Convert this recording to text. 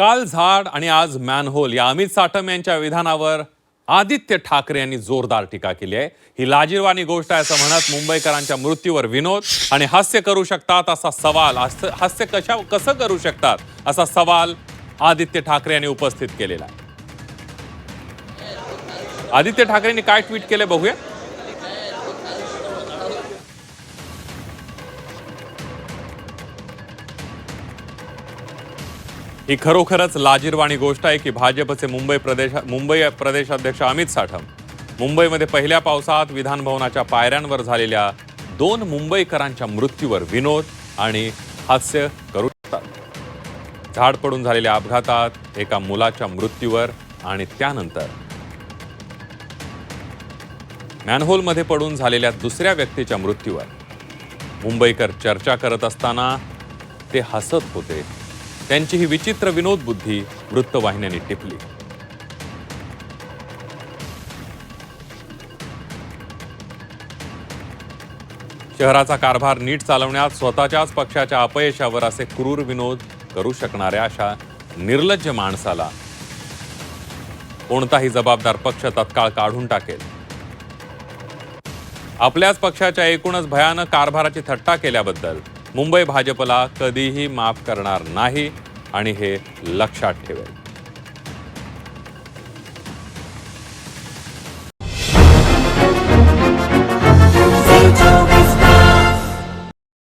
काल झाड आणि आज मॅनहोल या अमित साटम यांच्या विधानावर आदित्य ठाकरे यांनी जोरदार टीका केली आहे। ही लाजिरवाणी गोष्ट आहे असं म्हणत मुंबईकरांच्या मृत्यूवर विनोद आणि हास्य करू शकतात असा सवाल, हास्य कसं करू शकतात असा सवाल आदित्य ठाकरे यांनी उपस्थित केलेला आहे। आदित्य ठाकरेंनी काय ट्विट केले बघूया। ही खरोखरच लाजिरवाणी गोष्ट आहे की भाजपचे मुंबई प्रदेशाध्यक्ष अमित साटम मुंबईमध्ये पहिल्या पावसात विधान भवनाच्या पायऱ्यांवर झालेल्या 2 मुंबईकरांच्या मृत्यूवर विनोद आणि हास्य करू शकतात। झाड पडून झालेल्या अपघातात एका मुलाच्या मृत्यूवर आणि त्यानंतर मॅनहोलमध्ये पडून झालेल्या दुसऱ्या व्यक्तीच्या मृत्यूवर मुंबईकर चर्चा करत असताना ते हसत होते। त्यांची ही विचित्र विनोद बुद्धी वृत्तवाहिन्यांनी टिपली। शहराचा कारभार नीट चालवण्यात स्वतःच्याच पक्षाच्या अपयशावर असे क्रूर विनोद करू शकणाऱ्या अशा निर्लज्ज माणसाला कोणताही जबाबदार पक्ष तत्काळ काढून टाकेल। आपल्याच पक्षाच्या एकूणच भयानक कारभाराची थट्टा केल्याबद्दल मुंबई भाजपला कधीही माफ करणार नाही आणि हे लक्षात ठेवेल।